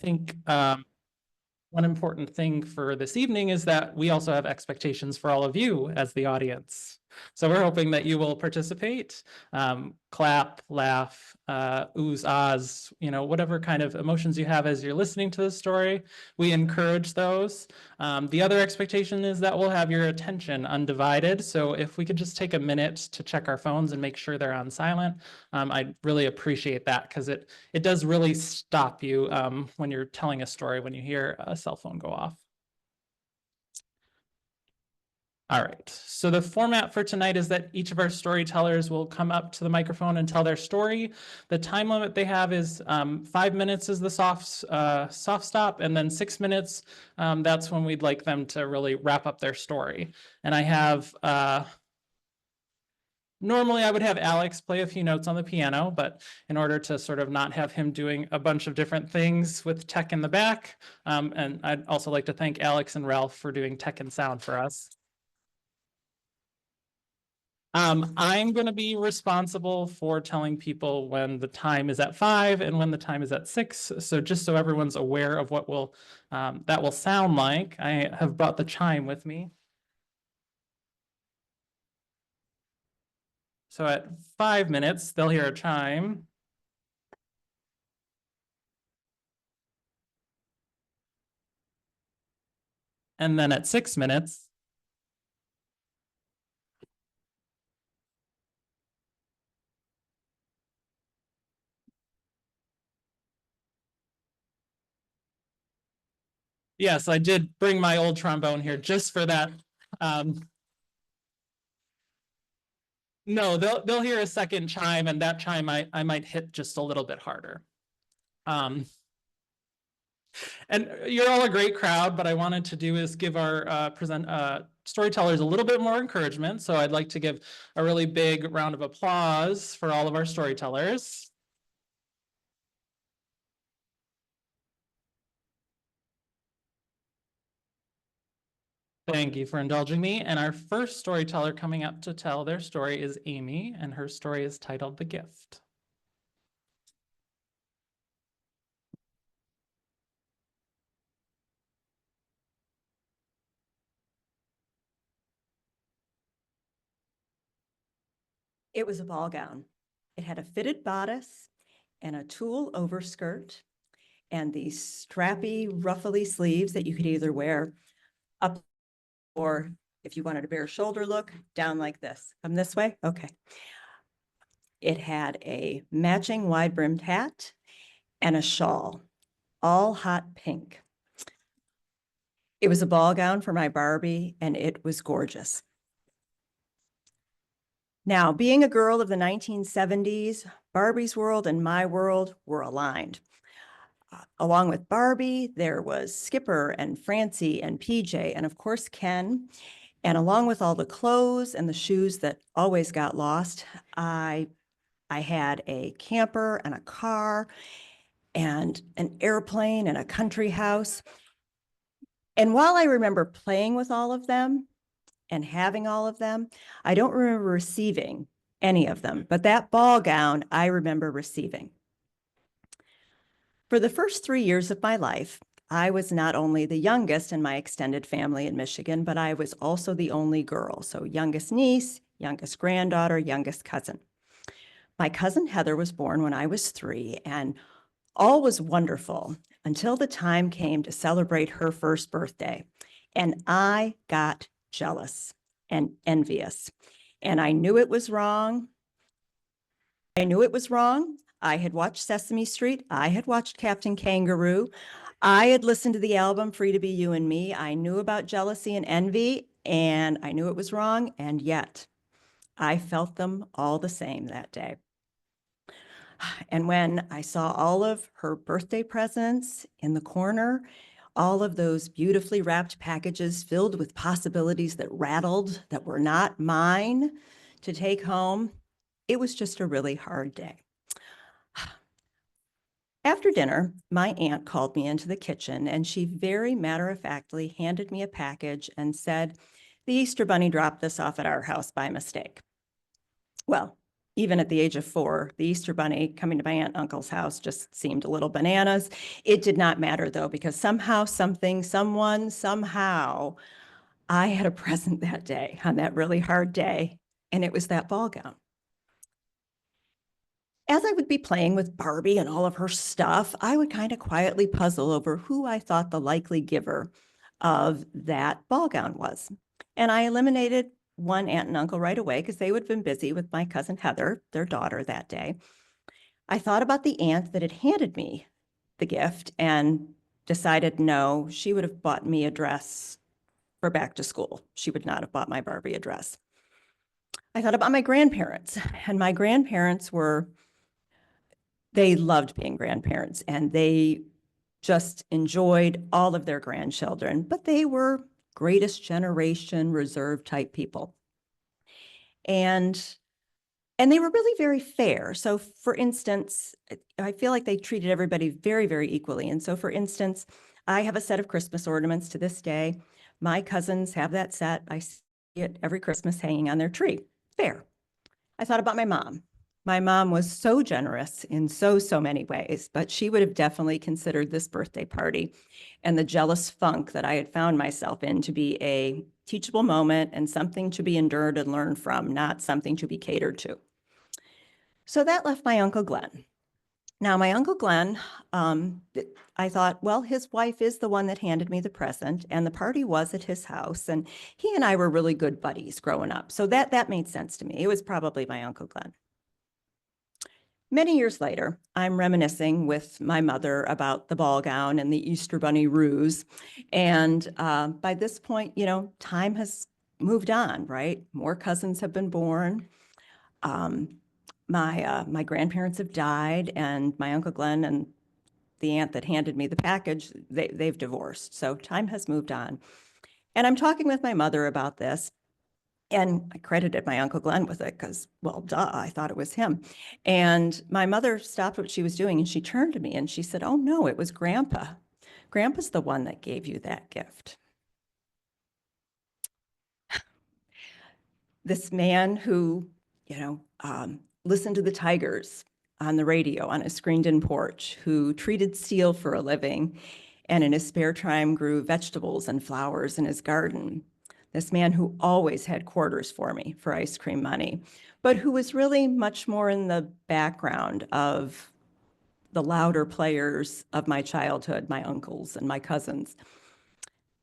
think one important thing for this evening is that we also have expectations for all of you as the audience. So we're hoping that you will participate, clap, laugh, oohs, ahs, whatever kind of emotions you have as you're listening to the story. We encourage those. The other expectation is that we'll have your attention undivided. So if we could just take a minute to check our phones and make sure they're on silent, I'd really appreciate that, because it does really stop you when you're telling a story when you hear a cell phone go off. All right, so the format for tonight is that each of our storytellers will come up to the microphone and tell their story. The time limit they have is 5 minutes is the soft stop, and then 6 minutes, that's when we'd like them to really wrap up their story. And I have, normally I would have Alex play a few notes on the piano, but in order to sort of not have him doing a bunch of different things with tech in the back, and I'd also like to thank Alex and Ralph for doing tech and sound for us. I'm going to be responsible for telling people when the time is at 5 and when the time is at 6. So just so everyone's aware of what that will sound like, I have brought the chime with me. So at 5 minutes, they'll hear a chime. And then at 6 minutes, yes, I did bring my old trombone here just for that. No, they'll hear a second chime, and that chime I might hit just a little bit harder. And you're all a great crowd, but I wanted to do is give our storytellers a little bit more encouragement. So I'd like to give a really big round of applause for all of our storytellers. Thank you for indulging me. And our first storyteller coming up to tell their story is Amy, and her story is titled The Gift. It was a ball gown. It had a fitted bodice and a tulle overskirt and these strappy, ruffly sleeves that you could either wear up, or if you wanted a bare shoulder look, down like this. Come this way? Okay. It had a matching wide brimmed hat and a shawl, all hot pink. It was a ball gown for my Barbie, and it was gorgeous. Now, being a girl of the 1970s, Barbie's world and my world were aligned. Along with Barbie, there was Skipper and Francie and PJ, and of course, Ken. And along with all the clothes and the shoes that always got lost, I had a camper and a car and an airplane and a country house. And while I remember playing with all of them and having all of them, I don't remember receiving any of them, but that ball gown I remember receiving. For the first 3 years of my life, I was not only the youngest in my extended family in Michigan, but I was also the only girl. So youngest niece, youngest granddaughter, youngest cousin. My cousin Heather was born when I was 3, and all was wonderful until the time came to celebrate her first birthday. And I got jealous and envious. And I knew it was wrong. I had watched Sesame Street. I had watched Captain Kangaroo. I had listened to the album Free to Be You and Me. I knew about jealousy and envy, and I knew it was wrong. And yet I felt them all the same that day. And when I saw all of her birthday presents in the corner, all of those beautifully wrapped packages filled with possibilities that rattled, that were not mine to take home, it was just a really hard day. After dinner, my aunt called me into the kitchen, and she very matter-of-factly handed me a package and said, "The Easter Bunny dropped this off at our house by mistake." Well, even at the age of 4, the Easter Bunny coming to my aunt and uncle's house just seemed a little bananas. It did not matter though, because somehow, something, someone, somehow, I had a present that day on that really hard day, and it was that ball gown. As I would be playing with Barbie and all of her stuff, I would kind of quietly puzzle over who I thought the likely giver of that ball gown was. And I eliminated one aunt and uncle right away because they would have been busy with my cousin Heather, their daughter, that day. I thought about the aunt that had handed me the gift and decided no, she would have bought me a dress for back to school. She would not have bought my Barbie a dress. I thought about my grandparents, and my grandparents they loved being grandparents, and they just enjoyed all of their grandchildren, but they were greatest generation reserve type people. And they were really very fair. So for instance, I feel like they treated everybody very, very equally. And so for instance, I have a set of Christmas ornaments to this day. My cousins have that set. I see it every Christmas hanging on their tree. Fair. I thought about my mom. My mom was so generous in so many ways, but she would have definitely considered this birthday party and the jealous funk that I had found myself in to be a teachable moment and something to be endured and learned from, not something to be catered to. So that left my Uncle Glenn. Now, my Uncle Glenn, I thought, well, his wife is the one that handed me the present, and the party was at his house, and he and I were really good buddies growing up. So that made sense to me. It was probably my Uncle Glenn. Many years later, I'm reminiscing with my mother about the ball gown and the Easter Bunny ruse. And by this point, time has moved on, right? More cousins have been born. My grandparents have died, and my Uncle Glenn and the aunt that handed me the package, they've divorced. So time has moved on. And I'm talking with my mother about this. And I credited my Uncle Glenn with it because, well, duh, I thought it was him. And my mother stopped what she was doing and she turned to me and she said, "Oh, no, it was Grandpa. Grandpa's the one that gave you that gift." This man who, listened to the Tigers on the radio on a screened-in porch, who treated steel for a living, and in his spare time grew vegetables and flowers in his garden. This man who always had quarters for me for ice cream money, but who was really much more in the background of the louder players of my childhood, my uncles and my cousins.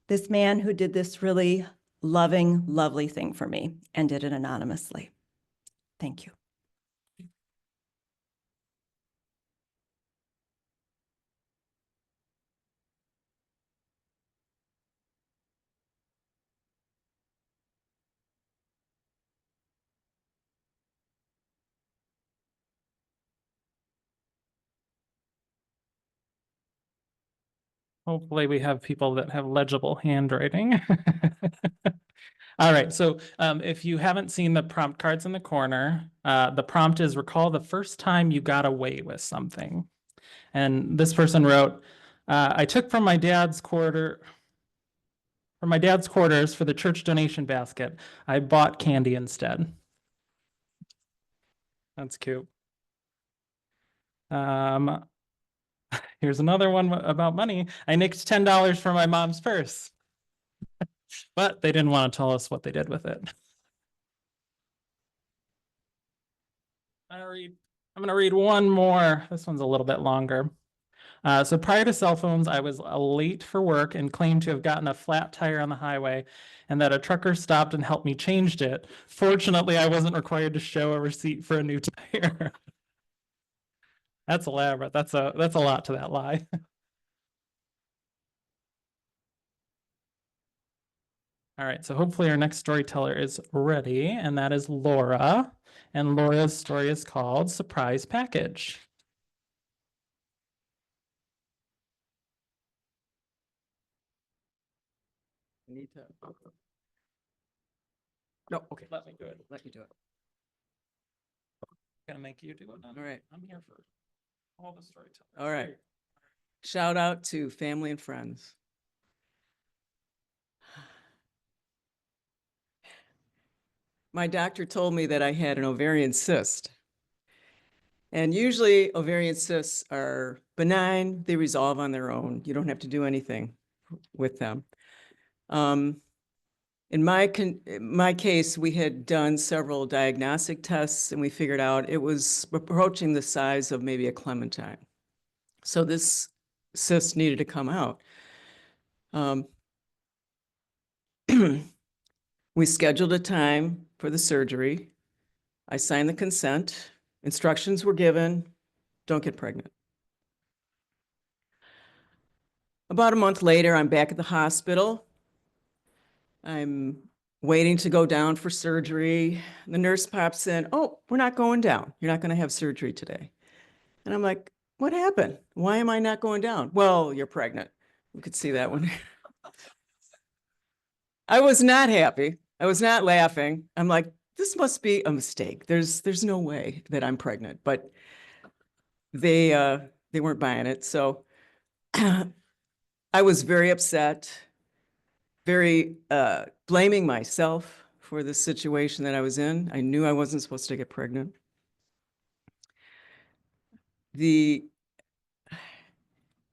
This man who did this really loving, lovely thing for me and did it anonymously. Thank you. Hopefully we have people that have legible handwriting. All right, so if you haven't seen the prompt cards in the corner, the prompt is recall the first time you got away with something. And this person wrote, I took from my dad's quarters for the church donation basket. I bought candy instead. That's cute. Here's another one about money. I nicked $10 from my mom's purse, but they didn't want to tell us what they did with it. I'm going to read one more. This one's a little bit longer. So prior to cell phones, I was late for work and claimed to have gotten a flat tire on the highway and that a trucker stopped and helped me change it. Fortunately, I wasn't required to show a receipt for a new tire. That's elaborate. That's a lot to that lie. All right, so hopefully our next storyteller is ready, and that is Laura. And Laura's story is called Surprise Package. I need to. No, okay. Let me do it. Let me do it. Gonna make you do it. All right. I'm here for all the storytelling. All right. Shout out to family and friends. My doctor told me that I had an ovarian cyst. And usually ovarian cysts are benign. They resolve on their own. You don't have to do anything with them. In my case, we had done several diagnostic tests and we figured out it was approaching the size of maybe a clementine. So this cyst needed to come out. We scheduled a time for the surgery. I signed the consent. Instructions were given, don't get pregnant. About a month later, I'm back at the hospital. I'm waiting to go down for surgery. The nurse pops in, oh, we're not going down. You're not going to have surgery today. And I'm like, what happened? Why am I not going down? Well, you're pregnant. You could see that one. I was not happy. I was not laughing. I'm like, this must be a mistake. There's no way that I'm pregnant, but they weren't buying it. So I was very upset, very blaming myself for the situation that I was in. I knew I wasn't supposed to get pregnant.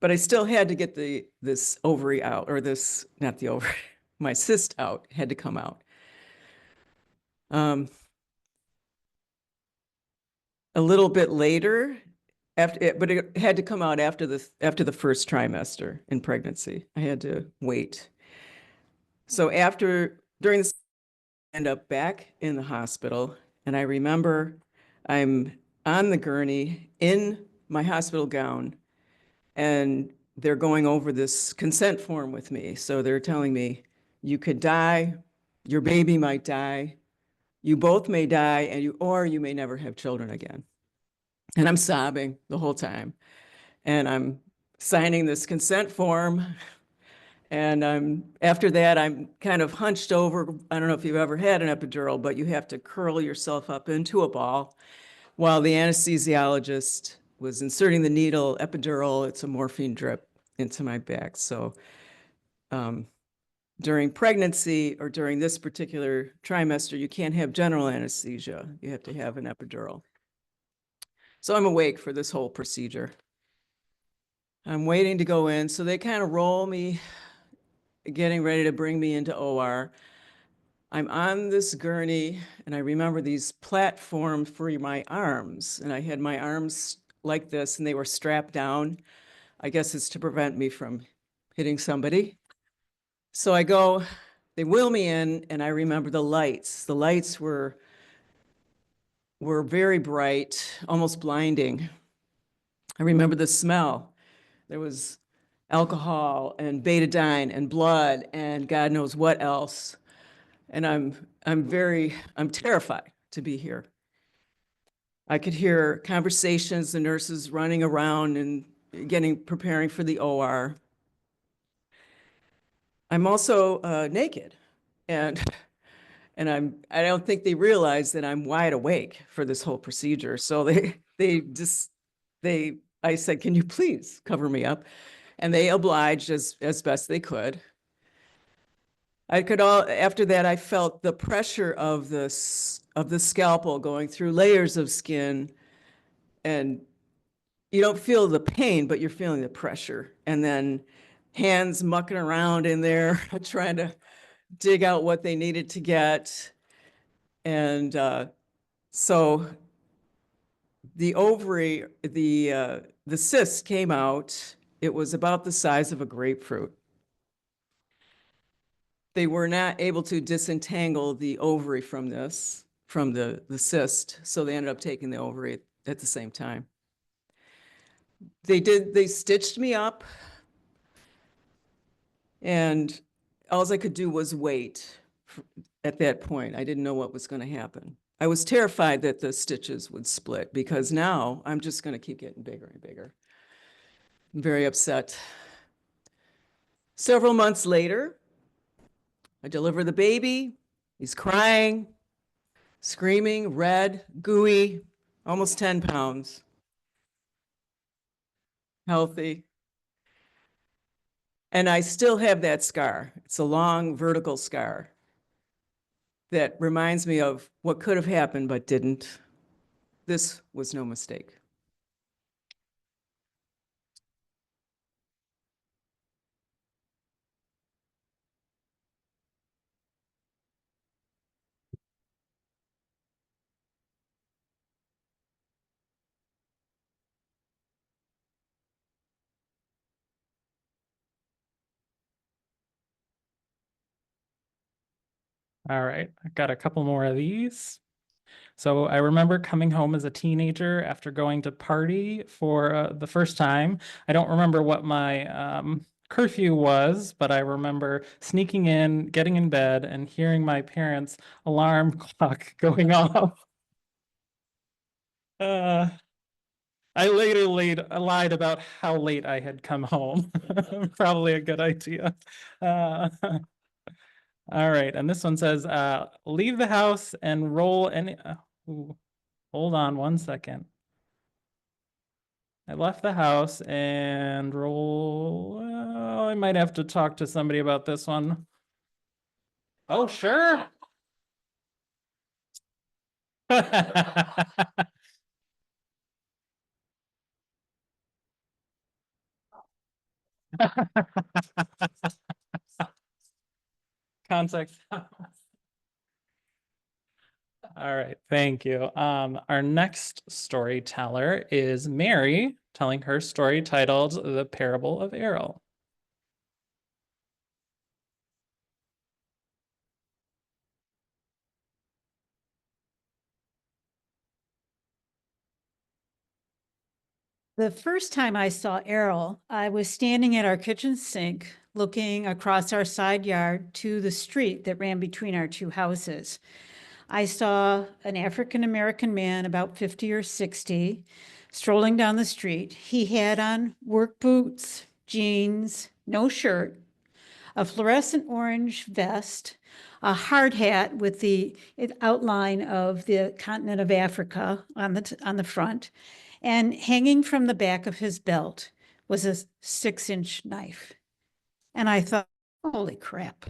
But I still had to get this ovary out, or this, not the ovary, my cyst out, had to come out. A little bit later, but it had to come out after the first trimester in pregnancy. I had to wait. So during this, I end up back in the hospital, and I remember I'm on the gurney in my hospital gown, and they're going over this consent form with me. So they're telling me, you could die, your baby might die, you both may die, or you may never have children again. And I'm sobbing the whole time. And I'm signing this consent form. And after that, I'm kind of hunched over. I don't know if you've ever had an epidural, but you have to curl yourself up into a ball while the anesthesiologist was inserting the needle, epidural. It's a morphine drip into my back. So during pregnancy, or during this particular trimester, you can't have general anesthesia. You have to have an epidural. So I'm awake for this whole procedure. I'm waiting to go in. So they kind of roll me, getting ready to bring me into OR. I'm on this gurney, and I remember these platforms for my arms. And I had my arms like this, and they were strapped down. I guess it's to prevent me from hitting somebody. So I go, they wheel me in, and I remember the lights. The lights were very bright, almost blinding. I remember the smell. There was alcohol and betadine and blood and God knows what else. And I'm terrified to be here. I could hear conversations, the nurses running around and preparing for the OR. I'm also naked, and I don't think they realize that I'm wide awake for this whole procedure. So I said, can you please cover me up? And they obliged as best they could. After that, I felt the pressure of the scalpel going through layers of skin, and you don't feel the pain, but you're feeling the pressure. And then hands mucking around in there, trying to dig out what they needed to get. And so the ovary, the cyst came out. It was about the size of a grapefruit. They were not able to disentangle the ovary from the cyst, so they ended up taking the ovary at the same time. They stitched me up, and all I could do was wait at that point. I didn't know what was going to happen. I was terrified that the stitches would split, because now I'm just going to keep getting bigger and bigger. I'm very upset. Several months later, I deliver the baby. He's crying, screaming, red, gooey, almost 10 pounds. Healthy. And I still have that scar. It's a long vertical scar that reminds me of what could have happened but didn't. This was no mistake. All right, I've got a couple more of these. So I remember coming home as a teenager after going to party for the first time. I don't remember what my curfew was, but I remember sneaking in, getting in bed, and hearing my parents' alarm clock going off. Uh, I later lied about how late I had come home. Probably a good idea. Uh, all right, and this one says, leave the house and roll any. Ooh, hold on one second. I left the house and roll. Well, I might have to talk to somebody about this one. Oh, sure. Context. All right, thank you. Our next storyteller is Mary, telling her story titled The Parable of Errol. The first time I saw Errol, I was standing at our kitchen sink looking across our side yard to the street that ran between our two houses. I saw an African-American man, about 50 or 60, strolling down the street. He had on work boots, jeans, no shirt, a fluorescent orange vest, a hard hat with the outline of the continent of Africa on the front, and hanging from the back of his belt was a 6-inch knife. And I thought, holy crap.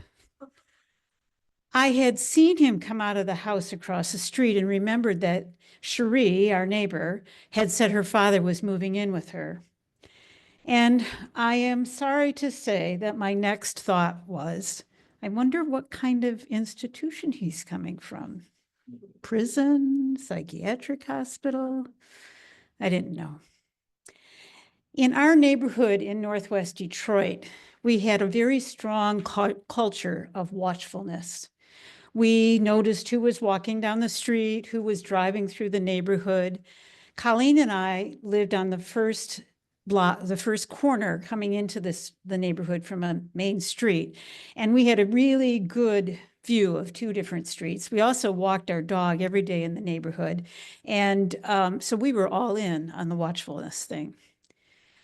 I had seen him come out of the house across the street and remembered that Cherie, our neighbor, had said her father was moving in with her. And I am sorry to say that my next thought was, I wonder what kind of institution he's coming from. Prison, psychiatric hospital? I didn't know. In our neighborhood in Northwest Detroit, we had a very strong culture of watchfulness. We noticed who was walking down the street, who was driving through the neighborhood. Colleen and I lived on the first block, the first corner coming into the neighborhood from a main street. And we had a really good view of two different streets. We also walked our dog every day in the neighborhood. And so we were all in on the watchfulness thing.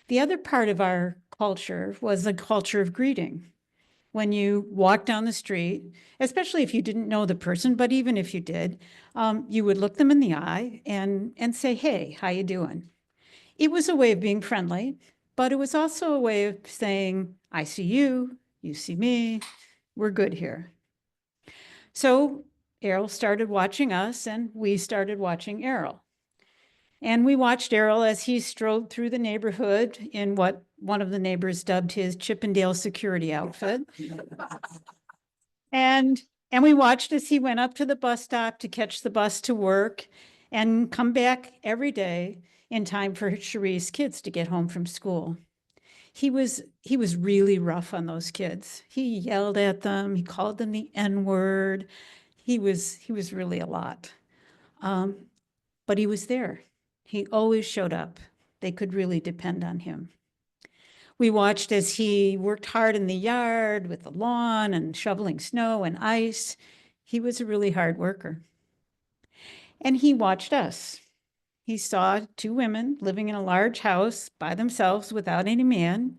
The other part of our culture was the culture of greeting. When you walk down the street, especially if you didn't know the person, but even if you did, you would look them in the eye and say, hey, how you doing? It was a way of being friendly, but it was also a way of saying, I see you, you see me, we're good here. So Errol started watching us and we started watching Errol. And we watched Errol as he strode through the neighborhood in what one of the neighbors dubbed his Chippendale security outfit. And we watched as he went up to the bus stop to catch the bus to work and come back every day in time for Cherie's kids to get home from school. He was really rough on those kids. He yelled at them. He called them the N-word. He was really a lot. But he was there. He always showed up. They could really depend on him. We watched as he worked hard in the yard with the lawn and shoveling snow and ice. He was a really hard worker. And he watched us. He saw two women living in a large house by themselves without any man.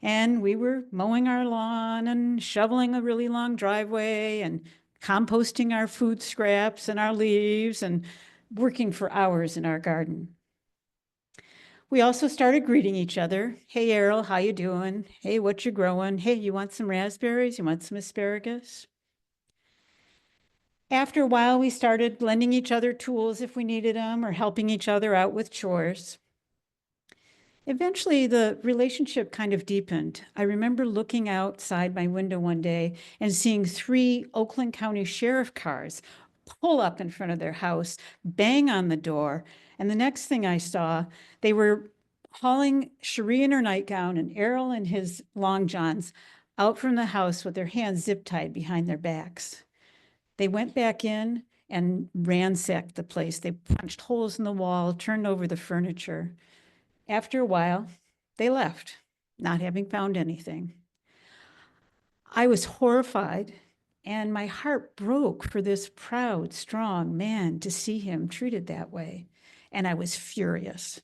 And we were mowing our lawn and shoveling a really long driveway and composting our food scraps and our leaves and working for hours in our garden. We also started greeting each other. Hey, Errol, how you doing? Hey, what you growing? Hey, you want some raspberries? You want some asparagus? After a while, we started lending each other tools if we needed them or helping each other out with chores. Eventually, the relationship kind of deepened. I remember looking outside my window one day and seeing 3 Oakland County Sheriff cars pull up in front of their house, bang on the door. And the next thing I saw, they were hauling Cherie in her nightgown and Errol in his long johns out from the house with their hands zip tied behind their backs. They went back in and ransacked the place. They punched holes in the wall, turned over the furniture. After a while, they left, not having found anything. I was horrified, and my heart broke for this proud, strong man to see him treated that way. And I was furious.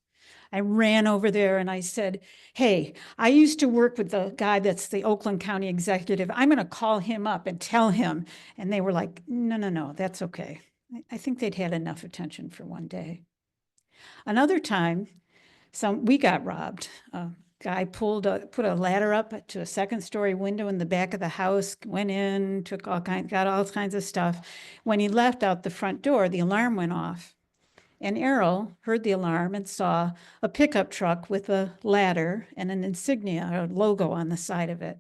I ran over there and I said, hey, I used to work with the guy that's the Oakland County executive. I'm going to call him up and tell him. And they were like, no, that's okay. I think they'd had enough attention for one day. Another time, we got robbed. A guy put a ladder up to a second-story window in the back of the house, went in, got all kinds of stuff. When he left out the front door, the alarm went off. And Errol heard the alarm and saw a pickup truck with a ladder and an insignia or logo on the side of it.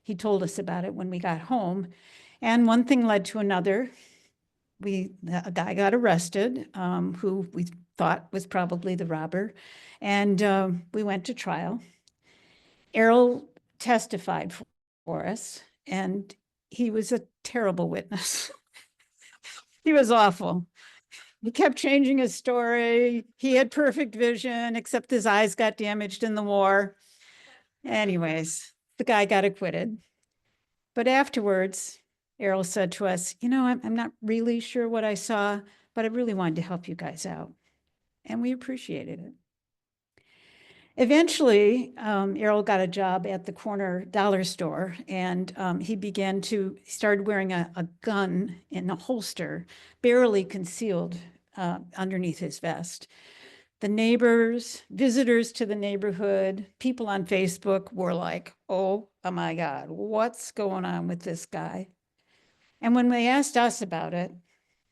He told us about it when we got home. And one thing led to another. A guy got arrested who we thought was probably the robber. And we went to trial. Errol testified for us, and he was a terrible witness. He was awful. He kept changing his story. He had perfect vision, except his eyes got damaged in the war. Anyways, the guy got acquitted. But afterwards, Errol said to us, I'm not really sure what I saw, but I really wanted to help you guys out. And we appreciated it. Eventually, Errol got a job at the corner dollar store, and he started wearing a gun in a holster, barely concealed underneath his vest. The neighbors, visitors to the neighborhood, people on Facebook were like, oh my God, what's going on with this guy? And when they asked us about it,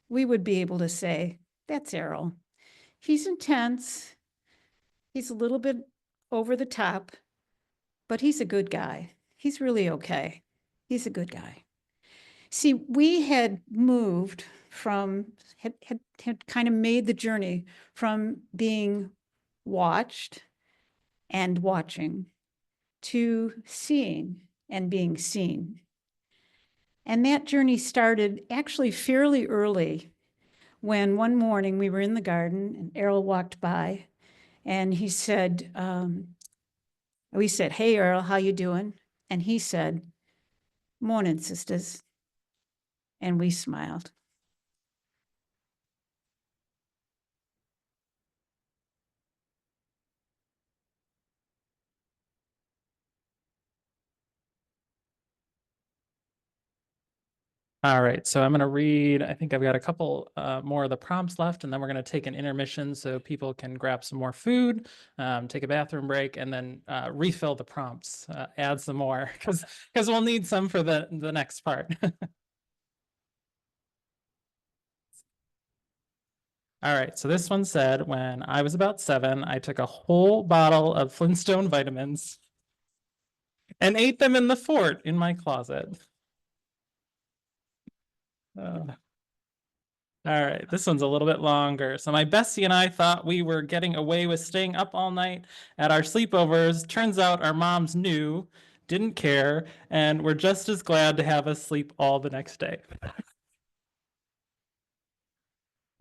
we would be able to say, that's Errol. He's intense. He's a little bit over the top, but he's a good guy. He's really okay. He's a good guy. See, we had moved had kind of made the journey from being watched and watching to seeing and being seen. And that journey started actually fairly early when one morning we were in the garden and Errol walked by and he said, we said, hey, Errol, how you doing? And he said, morning, sisters. And we smiled. All right, so I'm going to read, I think I've got a couple more of the prompts left, and then we're going to take an intermission so people can grab some more food, take a bathroom break, and then refill the prompts, add some more, because we'll need some for the next part. All right, so this one said, when I was about 7, I took a whole bottle of Flintstone vitamins and ate them in the fort in my closet. All right, this one's a little bit longer. So my bestie and I thought we were getting away with staying up all night at our sleepovers. Turns out our moms knew, didn't care, and were just as glad to have us sleep all the next day.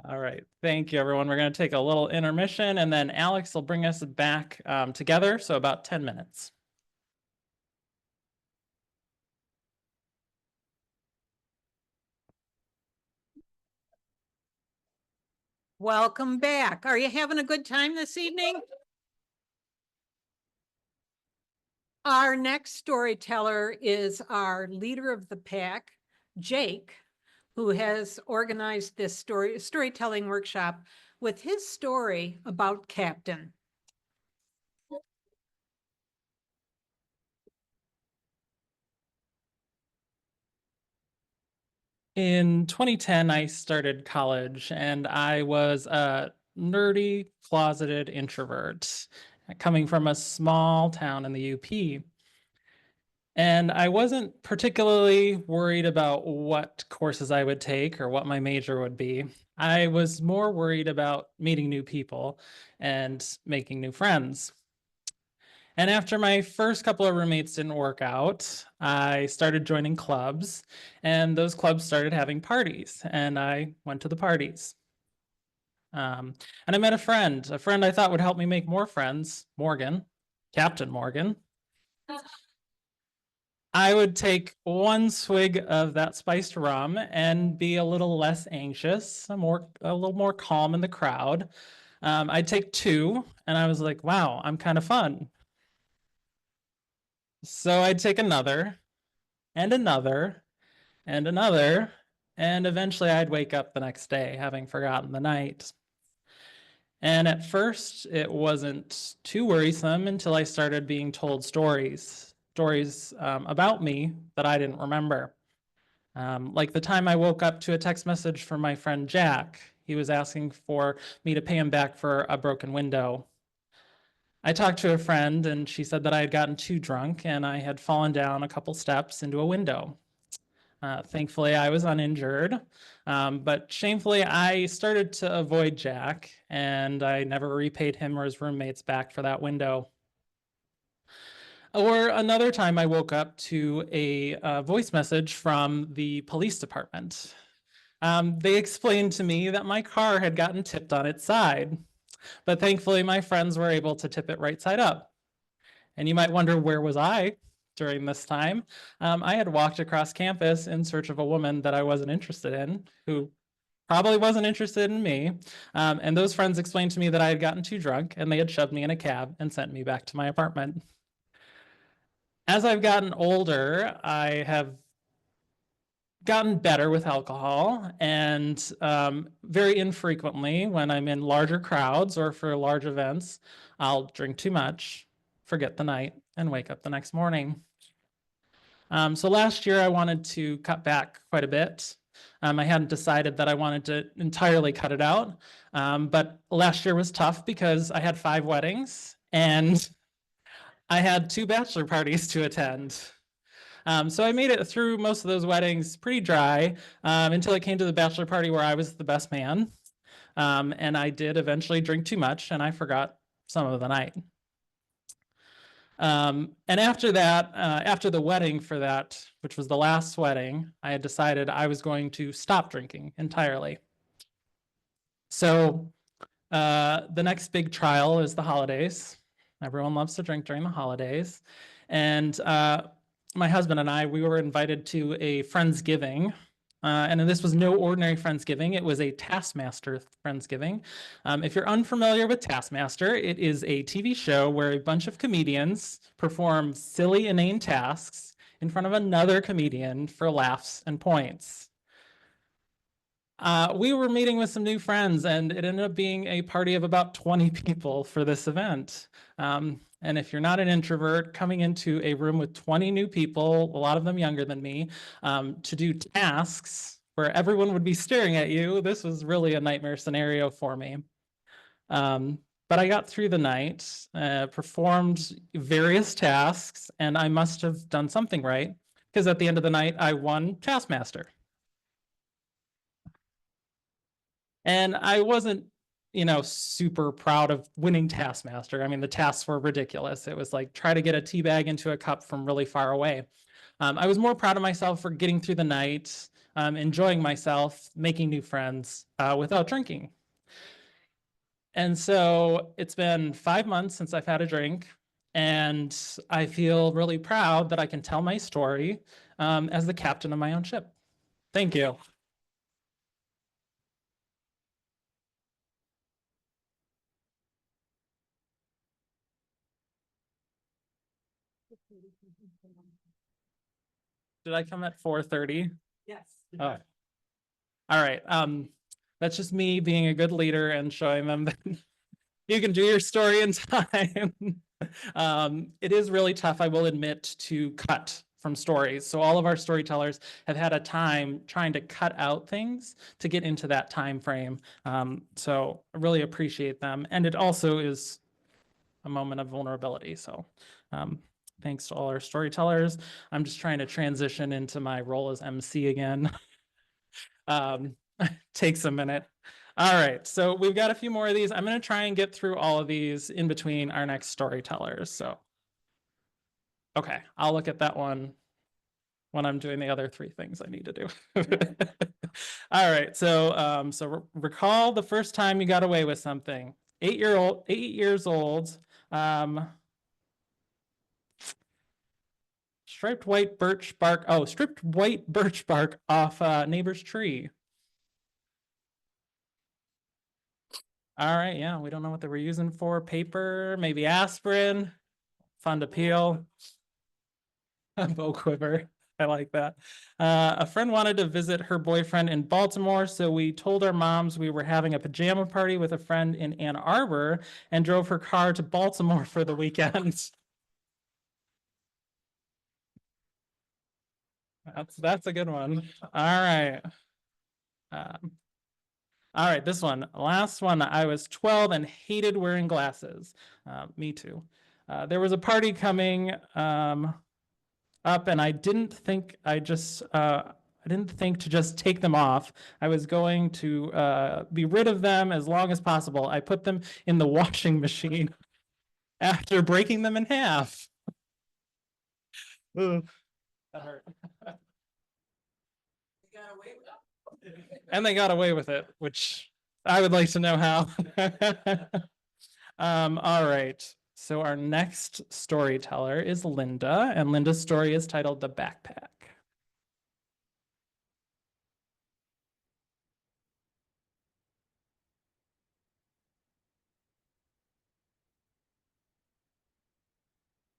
All right, thank you, everyone. We're going to take a little intermission, and then Alex will bring us back together, so about 10 minutes. Welcome back. Are you having a good time this evening? Our next storyteller is our leader of the pack, Jake, who has organized this storytelling workshop with his story about Captain. In 2010, I started college, and I was a nerdy, closeted introvert coming from a small town in the UP. And I wasn't particularly worried about what courses I would take or what my major would be. I was more worried about meeting new people and making new friends. And after my first couple of roommates didn't work out, I started joining clubs, and those clubs started having parties, and I went to the parties. And I met a friend I thought would help me make more friends, Morgan, Captain Morgan. I would take one swig of that spiced rum and be a little less anxious, a little more calm in the crowd. I'd take two, and I was like, wow, I'm kind of fun. So I'd take another, and another, and another, and eventually I'd wake up the next day having forgotten the night. And at first, it wasn't too worrisome until I started being told stories about me that I didn't remember. Like the time I woke up to a text message from my friend Jack. He was asking for me to pay him back for a broken window. I talked to a friend, and she said that I had gotten too drunk and I had fallen down a couple steps into a window. Thankfully, I was uninjured, but shamefully, I started to avoid Jack, and I never repaid him or his roommates back for that window. Or another time, I woke up to a voice message from the police department. They explained to me that my car had gotten tipped on its side, but thankfully, my friends were able to tip it right side up. And you might wonder, where was I during this time? I had walked across campus in search of a woman that I wasn't interested in, who probably wasn't interested in me. And those friends explained to me that I had gotten too drunk and they had shoved me in a cab and sent me back to my apartment. As I've gotten older, I have gotten better with alcohol, and very infrequently when I'm in larger crowds or for large events, I'll drink too much, forget the night, and wake up the next morning. So last year I wanted to cut back quite a bit. I hadn't decided that I wanted to entirely cut it out, but last year was tough because I had 5 weddings and I had 2 bachelor parties to attend. So I made it through most of those weddings pretty dry until it came to the bachelor party where I was the best man. And I did eventually drink too much and I forgot some of the night. And after that, after the wedding for that, which was the last wedding, I had decided I was going to stop drinking entirely. So the next big trial is the holidays. Everyone loves to drink during the holidays. And my husband and I, we were invited to a Friendsgiving. And this was no ordinary Friendsgiving. It was a Taskmaster Friendsgiving. If you're unfamiliar with Taskmaster, it is a TV show where a bunch of comedians perform silly, inane tasks in front of another comedian for laughs and points. We were meeting with some new friends, and it ended up being a party of about 20 people for this event. And if you're not an introvert, coming into a room with 20 new people, a lot of them younger than me, to do tasks where everyone would be staring at you, this was really a nightmare scenario for me. But I got through the night, performed various tasks, and I must have done something right, because at the end of the night, I won Taskmaster. And I wasn't, super proud of winning Taskmaster. I mean, the tasks were ridiculous. It was like try to get a tea bag into a cup from really far away. I was more proud of myself for getting through the night, enjoying myself, making new friends without drinking. And so it's been 5 months since I've had a drink, and I feel really proud that I can tell my story as the captain of my own ship. Thank you. Did I come at 4:30? Yes. Oh. All right. That's just me being a good leader and showing them that you can do your story in time. It is really tough, I will admit, to cut from stories. So all of our storytellers have had a time trying to cut out things to get into that time frame. So I really appreciate them. And it also is a moment of vulnerability. So thanks to all our storytellers. I'm just trying to transition into my role as MC again. Takes a minute. All right, so we've got a few more of these. I'm going to try and get through all of these in between our next storytellers. So Okay, I'll look at that one when I'm doing the other three things I need to do. All right, so recall the first time you got away with something. 8 years old. Stripped white birch bark. Oh, stripped white birch bark off a neighbor's tree. All right, yeah, we don't know what they were using for. Paper, maybe aspirin. Fun to peel. A bow quiver. I like that. A friend wanted to visit her boyfriend in Baltimore, so we told our moms we were having a pajama party with a friend in Ann Arbor and drove her car to Baltimore for the weekend. That's a good one. All right. All right, this one, last one. I was 12 and hated wearing glasses. Me too. There was a party coming up, and I didn't think to just take them off. I was going to be rid of them as long as possible. I put them in the washing machine after breaking them in half. Ooh, that hurt. And they got away with it, which I would like to know how. All right. So our next storyteller is Linda, and Linda's story is titled The Backpack.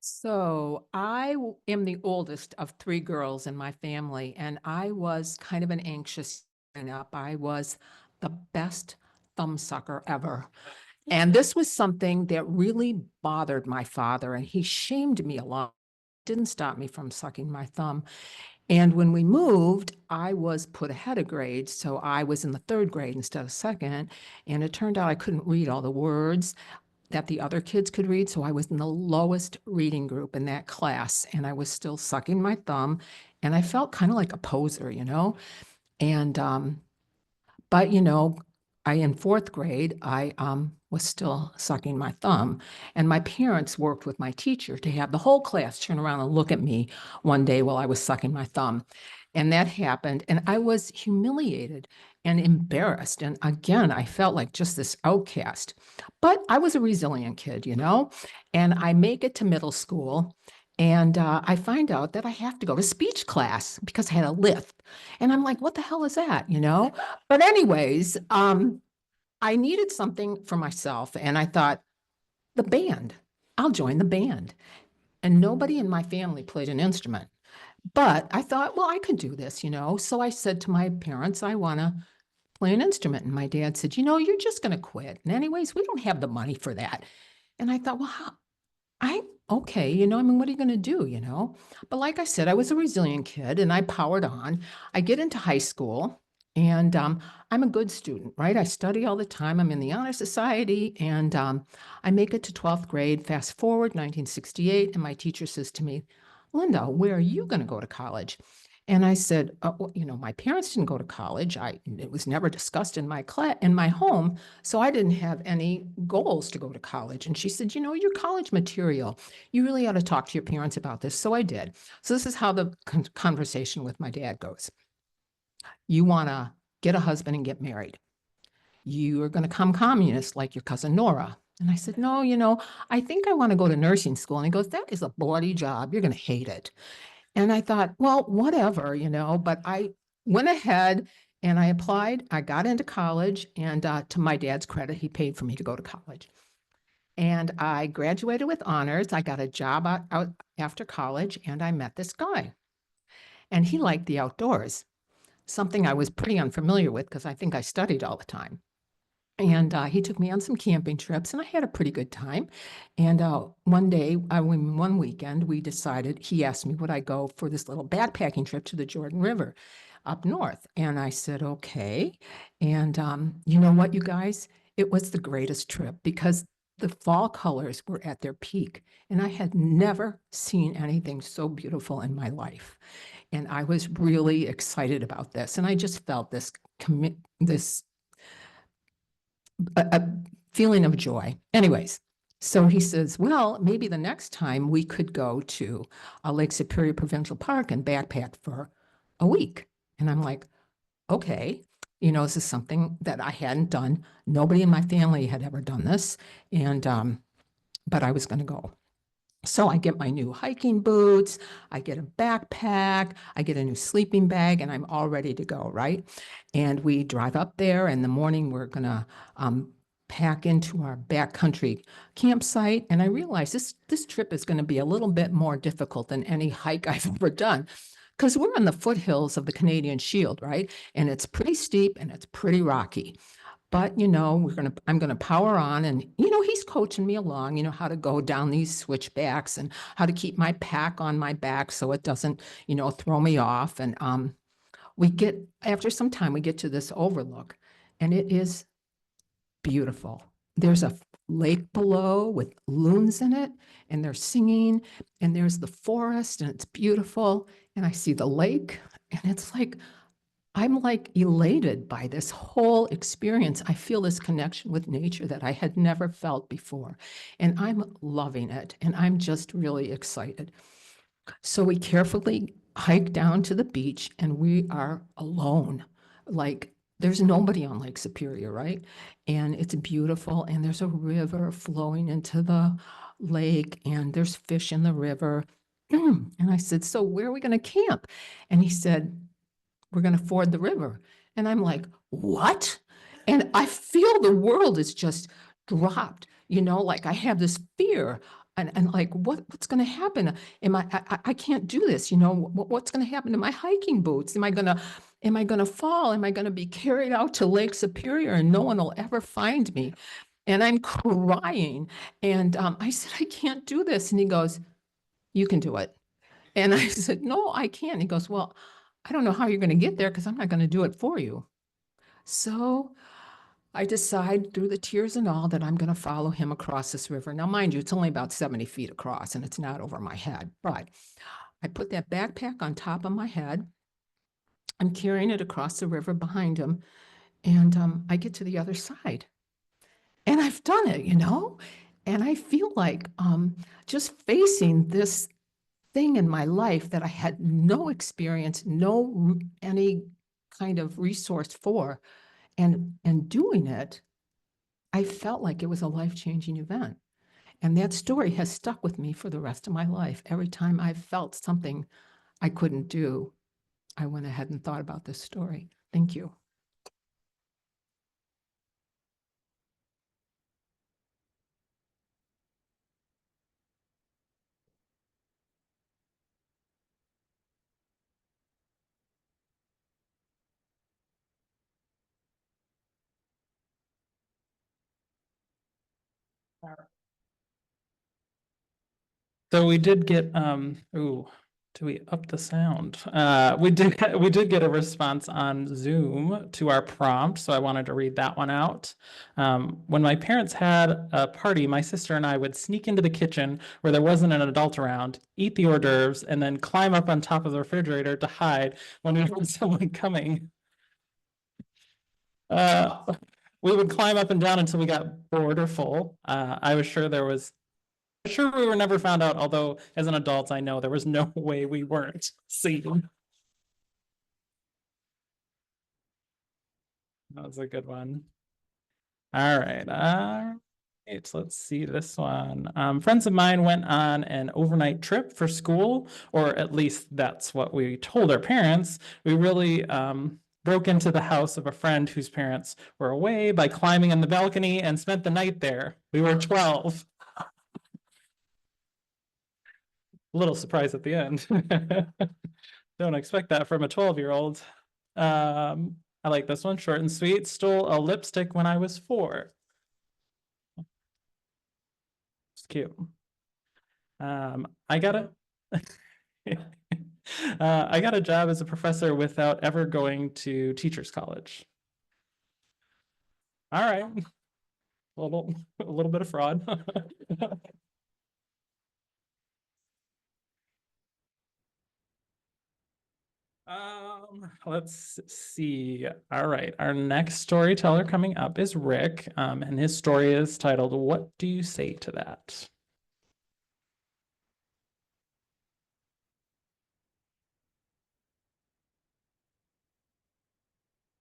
So am the oldest of three girls in my family, and I was kind of an anxious growing up. I was the best thumb sucker ever. And this was something that really bothered my father, and he shamed me a lot. Didn't stop me from sucking my thumb. And when we moved, I was put ahead of grade. So I was in the third grade instead of second. And it turned out I couldn't read all the words that the other kids could read. So I was in the lowest reading group in that class, and I was still sucking my thumb. And I felt kind of like a poser, you know? And, but, you know, in fourth grade, I was still sucking my thumb. And my parents worked with my teacher to have the whole class turn around and look at me one day while I was sucking my thumb. And that happened. And I was humiliated and embarrassed. And again, I felt like just this outcast. But I was a resilient kid, you know? And I make it to middle school. And I find out that I have to go to speech class because I had a lisp. And I'm like, what the hell is that, you know? But anyways, I needed something for myself. And I thought, the band, I'll join the band. And nobody in my family played an instrument. But I thought, well, I could do this, you know? So I said to my parents, I want to play an instrument. And my dad said, you know, you're just going to quit. And anyways, we don't have the money for that. And I thought, well, okay, you know, I mean, what are you going to do, you know? But like I said, I was a resilient kid and I powered on. I get into high school and I'm a good student, right? I study all the time. I'm in the Honor Society and I make it to 12th grade. Fast forward 1968, and my teacher says to me, Linda, where are you going to go to college? And I said, well, you know, my parents didn't go to college. It was never discussed in my home. So I didn't have any goals to go to college. And she said, you know, you're college material. You really ought to talk to your parents about this. So I did. So this is how the conversation with my dad goes. You want to get a husband and get married. You are going to become communist like your cousin Nora. And I said, no, you know, I think I want to go to nursing school. And he goes, that is a bloody job. You're going to hate it. And I thought, well, whatever, you know, but I went ahead and I applied. I got into college, and to my dad's credit, he paid for me to go to college. And I graduated with honors. I got a job out after college, and I met this guy. And he liked the outdoors, something I was pretty unfamiliar with because I think I studied all the time. And he took me on some camping trips, and I had a pretty good time. And one weekend, we decided, he asked me, would I go for this little backpacking trip to the Jordan River up north? And I said, okay. And you know what, you guys? It was the greatest trip because the fall colors were at their peak. And I had never seen anything so beautiful in my life. And I was really excited about this. And I just felt this a feeling of joy. Anyways, So he says, well, maybe the next time we could go to Lake Superior Provincial Park and backpack for a week. And I'm like, okay, this is something that I hadn't done. Nobody in my family had ever done this. And, but I was going to go. So I get my new hiking boots, I get a backpack, I get a new sleeping bag, and I'm all ready to go, right? And we drive up there. In the morning, we're going to pack into our backcountry campsite. And I realized this trip is going to be a little bit more difficult than any hike I've ever done, because we're on the foothills of the Canadian Shield, right? And it's pretty steep and it's pretty rocky. But, I'm going to power on, and, he's coaching me along, how to go down these switchbacks and how to keep my pack on my back so it doesn't, throw me off. And after some time, we get to this overlook, and it is beautiful. There's a lake below with loons in it, and they're singing, and there's the forest, and it's beautiful. And I see the lake, and it's like, I'm like elated by this whole experience. I feel this connection with nature that I had never felt before, and I'm loving it, and I'm just really excited. So we carefully hike down to the beach, and we are alone. Like, there's nobody on Lake Superior, right? And it's beautiful, and there's a river flowing into the lake, and there's fish in the river. And I said, so where are we going to camp? And he said, we're going to ford the river. And I'm like, what? And I feel the world is just dropped, like I have this fear and like, what's going to happen? I can't do this. What's going to happen to my hiking boots? Am I going to fall? Am I going to be carried out to Lake Superior and no one will ever find me? And I'm crying. And I said, I can't do this. And he goes, you can do it. And I said, no, I can't. He goes, well, I don't know how you're going to get there because I'm not going to do it for you. So I decide through the tears and all that I'm going to follow him across this river. Now, mind you, it's only about 70 feet across and it's not over my head, but I put that backpack on top of my head. I'm carrying it across the river behind him. And I get to the other side and I've done it, and I feel like just facing this thing in my life that I had no experience, any kind of resource for, and doing it, I felt like it was a life-changing event. And that story has stuck with me for the rest of my life. Every time I felt something I couldn't do, I went ahead and thought about this story. Thank you. So we did get, ooh, do we up the sound? We did get a response on Zoom to our prompt, so I wanted to read that one out. When my parents had a party, my sister and I would sneak into the kitchen where there wasn't an adult around, eat the hors d'oeuvres, and then climb up on top of the refrigerator to hide when we heard someone coming. We would climb up and down until we got bored or full. I was sure we were never found out, although as an adult, I know there was no way we weren't seen. That was a good one. All right. Let's see this one. Friends of mine went on an overnight trip for school, or at least that's what we told our parents. We really broke into the house of a friend whose parents were away by climbing in the balcony and spent the night there. We were 12. A little surprise at the end. Don't expect that from a 12-year-old. I like this one, short and sweet. Stole a lipstick when I was 4. It's cute. I got a I got a job as a professor without ever going to teachers college. All right. A little bit of fraud. Let's see. All right, our next storyteller coming up is Rick, and his story is titled, "What Do You Say to That?"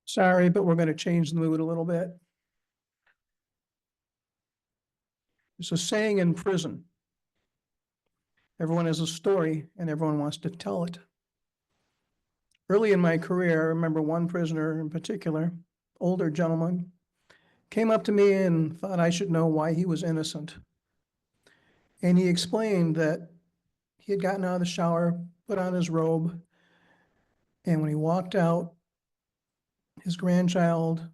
Sorry, but we're going to change the mood a little bit. There's a saying in prison. Everyone has a story and everyone wants to tell it. Early in my career, I remember one prisoner in particular, older gentleman, came up to me and thought I should know why he was innocent. And he explained that he had gotten out of the shower, put on his robe, and when he walked out, his grandchild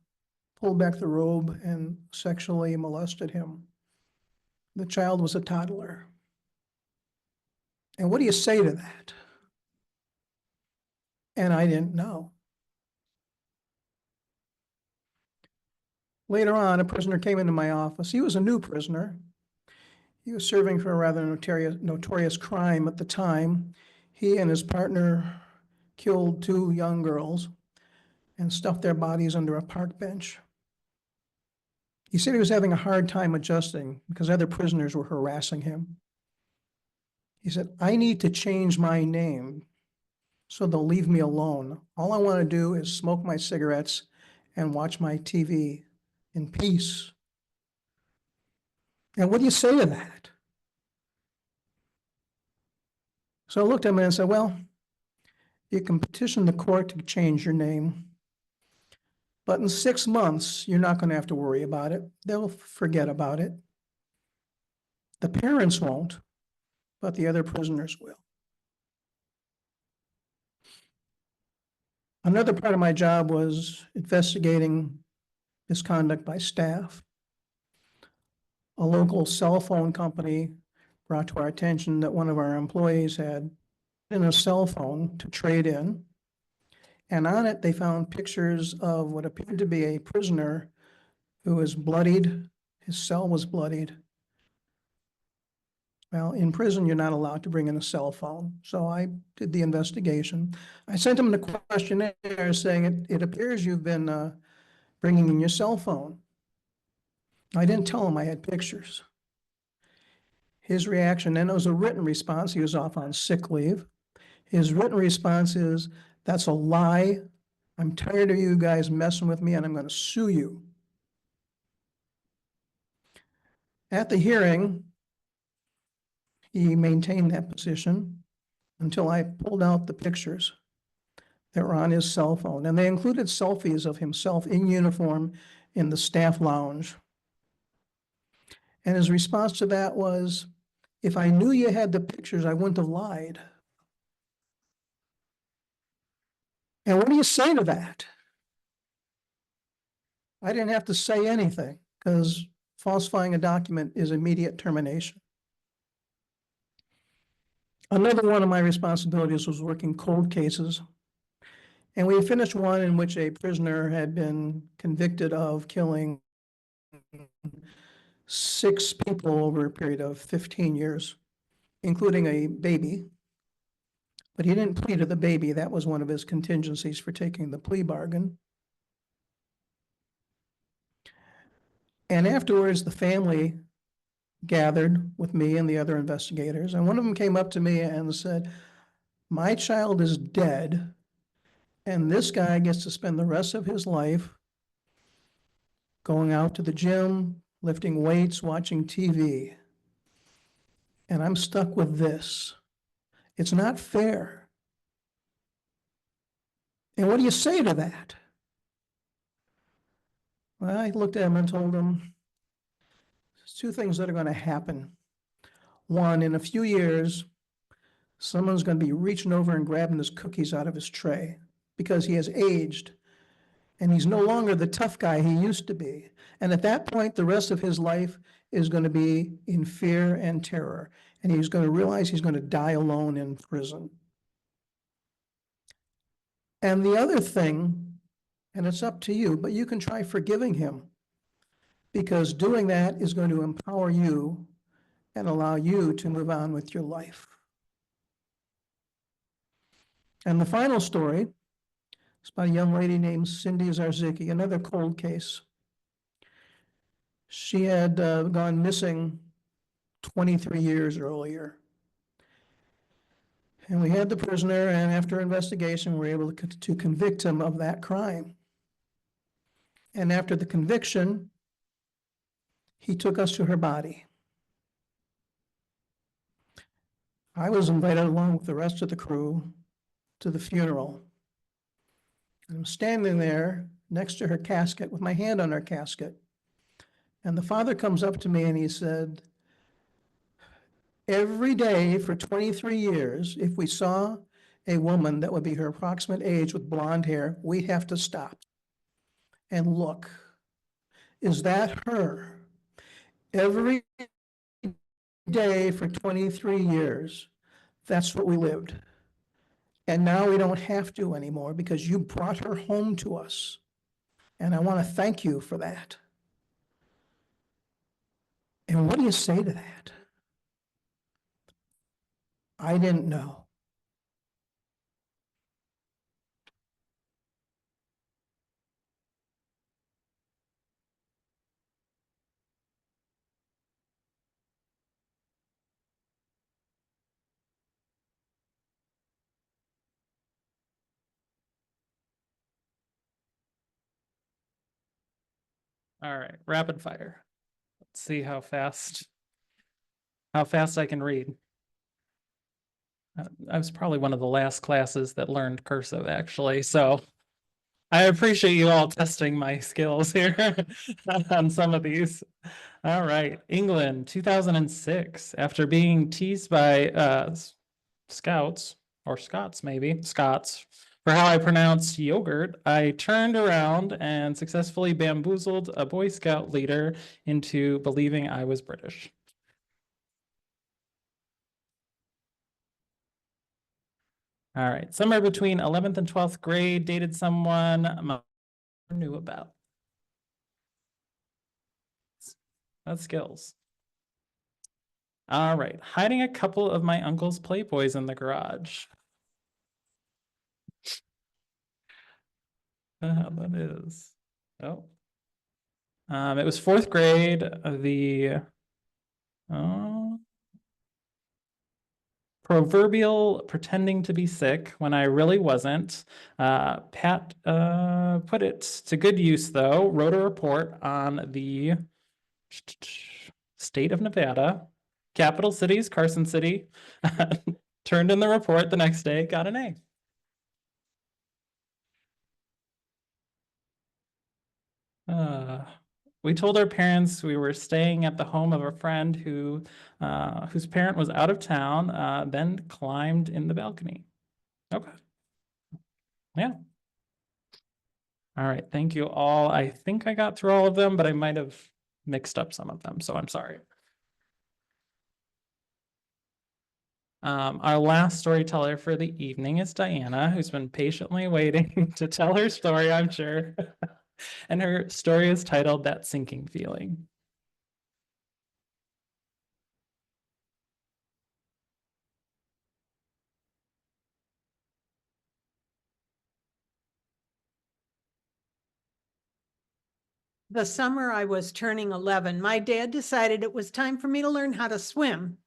pulled back the robe and sexually molested him. The child was a toddler. And what do you say to that? And I didn't know. Later on, a prisoner came into my office. He was a new prisoner. He was serving for a rather notorious crime at the time. He and his partner killed two young girls and stuffed their bodies under a park bench. He said he was having a hard time adjusting because other prisoners were harassing him. He said, I need to change my name so they'll leave me alone. All I want to do is smoke my cigarettes and watch my TV in peace. And what do you say to that? So I looked at him and said, well, you can petition the court to change your name. But in 6 months, you're not going to have to worry about it. They'll forget about it. The parents won't, but the other prisoners will. Another part of my job was investigating misconduct by staff. A local cell phone company brought to our attention that one of our employees had in a cell phone to trade in. And on it, they found pictures of what appeared to be a prisoner who was bloodied. His cell was bloodied. Well, in prison, you're not allowed to bring in a cell phone. So I did the investigation. I sent him the questionnaire saying, it appears you've been bringing in your cell phone. I didn't tell him I had pictures. His reaction, and it was a written response. He was off on sick leave. His written response is, that's a lie. I'm tired of you guys messing with me and I'm going to sue you. At the hearing, he maintained that position until I pulled out the pictures that were on his cell phone. And they included selfies of himself in uniform in the staff lounge. And his response to that was, if I knew you had the pictures, I wouldn't have lied. And what do you say to that? I didn't have to say anything because falsifying a document is immediate termination. Another one of my responsibilities was working cold cases. And we finished one in which a prisoner had been convicted of killing 6 people over a period of 15 years, including a baby. But he didn't plead to the baby. That was one of his contingencies for taking the plea bargain. And afterwards, the family gathered with me and the other investigators. And one of them came up to me and said, my child is dead. And this guy gets to spend the rest of his life going out to the gym, lifting weights, watching TV. And I'm stuck with this. It's not fair. And what do you say to that? Well, I looked at him and told him, there's 2 things that are going to happen. One, in a few years, someone's going to be reaching over and grabbing his cookies out of his tray because he has aged and he's no longer the tough guy he used to be. And at that point, the rest of his life is going to be in fear and terror. And he's going to realize he's going to die alone in prison. And the other thing, and it's up to you, but you can try forgiving him, because doing that is going to empower you and allow you to move on with your life. And the final story is about a young lady named Cindy Zarzicki, another cold case. She had gone missing 23 years earlier. And we had the prisoner, and after investigation, we were able to convict him of that crime. And after the conviction, he took us to her body. I was invited along with the rest of the crew to the funeral. I'm standing there next to her casket with my hand on her casket. And the father comes up to me and he said, every day for 23 years, if we saw a woman that would be her approximate age with blonde hair, we'd have to stop and look. Is that her? Every day for 23 years, that's what we lived. And now we don't have to anymore because you brought her home to us. And I want to thank you for that. And what do you say to that? I didn't know. All right, rapid fire. Let's see how fast I can read. I was probably one of the last classes that learned cursive, actually, so I appreciate you all testing my skills here on some of these. All right, England, 2006. After being teased by Scouts, or Scots maybe, Scots, for how I pronounced yogurt, I turned around and successfully bamboozled a Boy Scout leader into believing I was British. All right, somewhere between 11th and 12th grade, dated someone I knew about. That's skills. All right, hiding a couple of my uncle's Playboys in the garage. That is, oh. It was 4th grade, the proverbial pretending to be sick when I really wasn't. Pat put it to good use though, wrote a report on the state of Nevada, capital cities, Carson City, turned in the report the next day, got an A. We told our parents we were staying at the home of a friend whose parent was out of town, then climbed in the balcony. Okay. Yeah. All right, thank you all. I think I got through all of them, but I might have mixed up some of them, so I'm sorry. Our last storyteller for the evening is Diana, who's been patiently waiting to tell her story, I'm sure. And her story is titled That Sinking Feeling. The summer I was turning 11, my dad decided it was time for me to learn how to swim.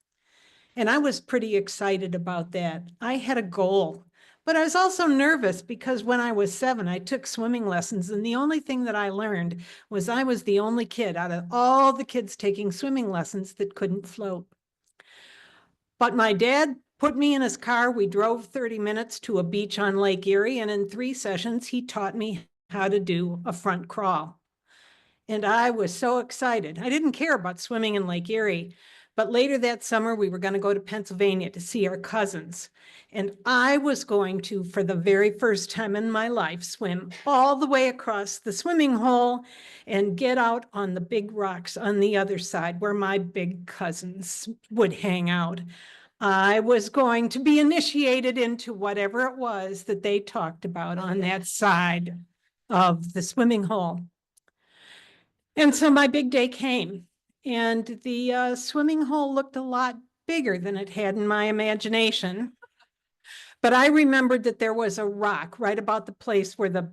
And I was pretty excited about that. I had a goal, but I was also nervous because when I was 7, I took swimming lessons. And the only thing that I learned was I was the only kid out of all the kids taking swimming lessons that couldn't float. But my dad put me in his car. We drove 30 minutes to a beach on Lake Erie. And in 3 sessions, he taught me how to do a front crawl. And I was so excited. I didn't care about swimming in Lake Erie, but later that summer, we were going to go to Pennsylvania to see our cousins. And I was going to, for the very first time in my life, swim all the way across the swimming hole and get out on the big rocks on the other side where my big cousins would hang out. I was going to be initiated into whatever it was that they talked about on that side of the swimming hole. And so my big day came, and the swimming hole looked a lot bigger than it had in my imagination. But I remembered that there was a rock right about the place where the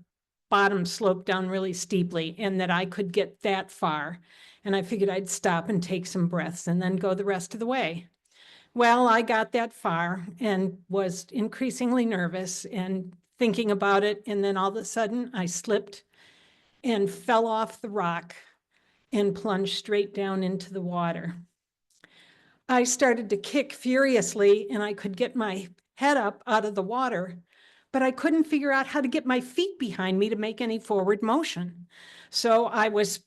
bottom sloped down really steeply and that I could get that far. And I figured I'd stop and take some breaths and then go the rest of the way. Well, I got that far and was increasingly nervous and thinking about it. And then all of a sudden I slipped and fell off the rock and plunged straight down into the water. I started to kick furiously and I could get my head up out of the water, but I couldn't figure out how to get my feet behind me to make any forward motion. So I was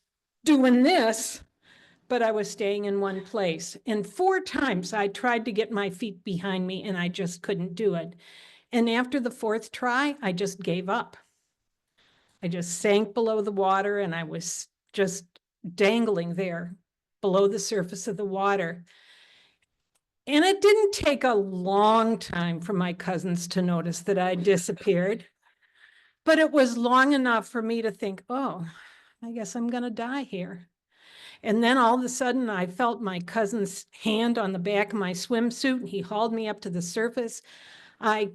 doing this, but I was staying in one place. And 4 times I tried to get my feet behind me and I just couldn't do it. And after the 4th try, I just gave up. I just sank below the water and I was just dangling there below the surface of the water. And it didn't take a long time for my cousins to notice that I disappeared, but it was long enough for me to think, oh, I guess I'm gonna die here. And then all of a sudden I felt my cousin's hand on the back of my swimsuit and he hauled me up to the surface. As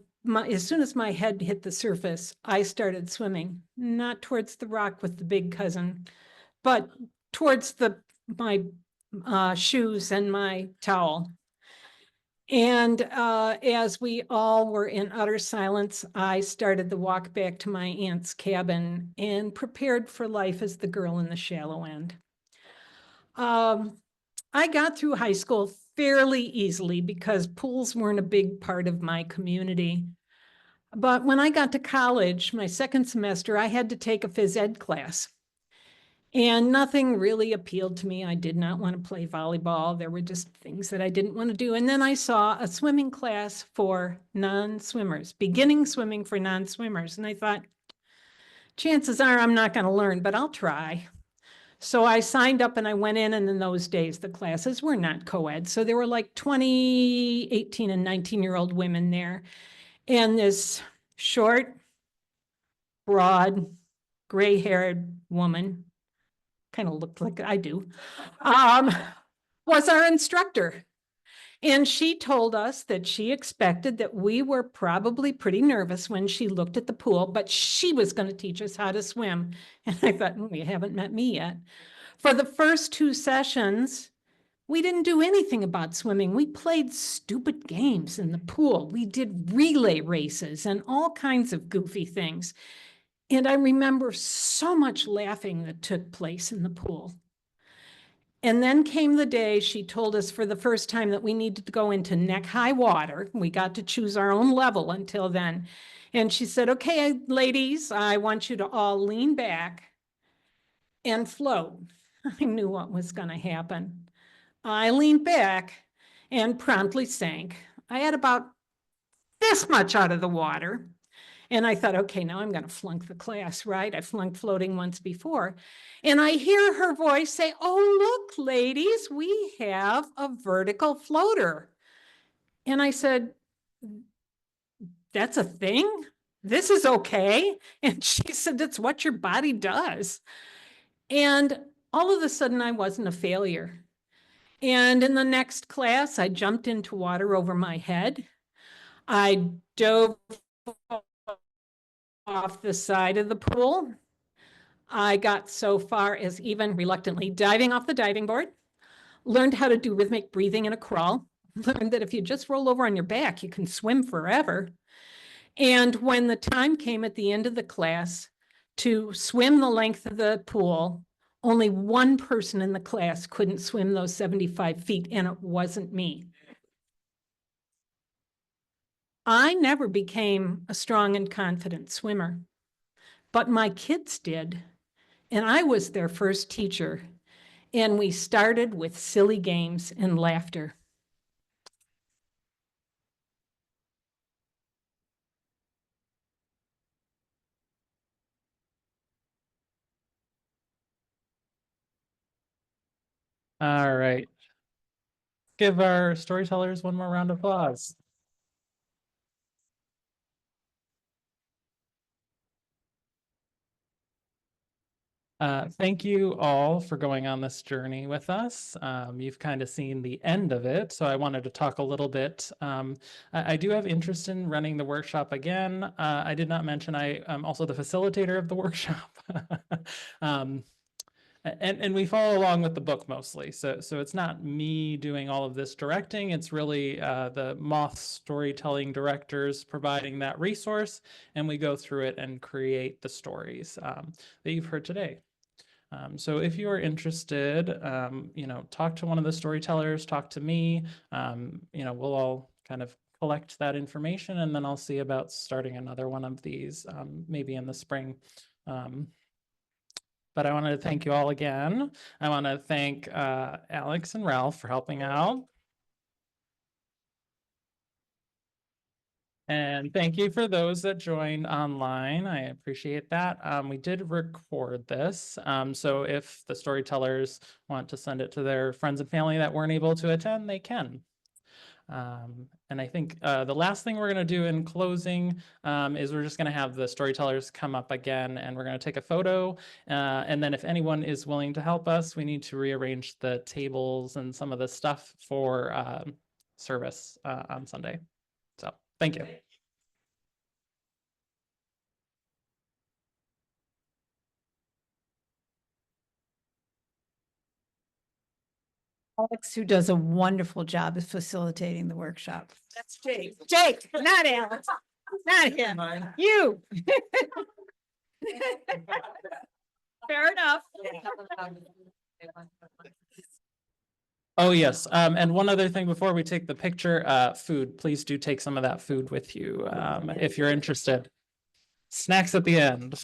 soon as my head hit the surface, I started swimming, not towards the rock with the big cousin, but towards my shoes and my towel. And as we all were in utter silence, I started the walk back to my aunt's cabin and prepared for life as the girl in the shallow end. I got through high school fairly easily because pools weren't a big part of my community. But when I got to college, my 2nd semester, I had to take a phys ed class. And nothing really appealed to me. I did not want to play volleyball. There were just things that I didn't want to do. And then I saw a swimming class for non-swimmers, beginning swimming for non-swimmers. And I thought, chances are I'm not going to learn, but I'll try. So I signed up and I went in, and in those days, the classes were not co-ed. So there were like 20, 18, and 19-year-old women there. And this short, broad, gray-haired woman, kind of looked like I do, was our instructor. And she told us that she expected that we were probably pretty nervous when she looked at the pool, but she was going to teach us how to swim. And I thought, you haven't met me yet. For the first 2 sessions, we didn't do anything about swimming. We played stupid games in the pool. We did relay races and all kinds of goofy things. And I remember so much laughing that took place in the pool. And then came the day she told us for the first time that we needed to go into neck-high water. We got to choose our own level until then. And she said, okay, ladies, I want you to all lean back and float. I knew what was going to happen. I leaned back and promptly sank. I had about this much out of the water. And I thought, okay, now I'm going to flunk the class, right? I flunked floating once before. And I hear her voice say, oh, look, ladies, we have a vertical floater. And I said, that's a thing? This is okay? And she said, that's what your body does. And all of a sudden, I wasn't a failure. And in the next class, I jumped into water over my head. I dove off the side of the pool. I got so far as even reluctantly diving off the diving board, learned how to do rhythmic breathing in a crawl, learned that if you just roll over on your back, you can swim forever. And when the time came at the end of the class to swim the length of the pool, only one person in the class couldn't swim those 75 feet, and it wasn't me. I never became a strong and confident swimmer, but my kids did. And I was their first teacher. And we started with silly games and laughter. All right. Give our storytellers one more round of applause. Thank you all for going on this journey with us. You've kind of seen the end of it, so I wanted to talk a little bit. I do have interest in running the workshop again. I did not mention I am also the facilitator of the workshop. And we follow along with the book mostly. So it's not me doing all of this directing. It's really the Moth storytelling directors providing that resource, and we go through it and create the stories that you've heard today. So if you are interested, talk to one of the storytellers, talk to me. We'll all kind of collect that information, and then I'll see about starting another one of these maybe in the spring. But I wanted to thank you all again. I want to thank Alex and Ralph for helping out. And thank you for those that joined online. I appreciate that. We did record this. So if the storytellers want to send it to their friends and family that weren't able to attend, they can. And I think the last thing we're going to do in closing is we're just going to have the storytellers come up again, and we're going to take a photo. And then if anyone is willing to help us, we need to rearrange the tables and some of the stuff for service on Sunday. So thank you. Alex, who does a wonderful job of facilitating the workshop. That's Jake. Jake, not Alex, not him, you. Fair enough. Oh, yes. And one other thing before we take the picture, food, please do take some of that food with you if you're interested. Snacks at the end.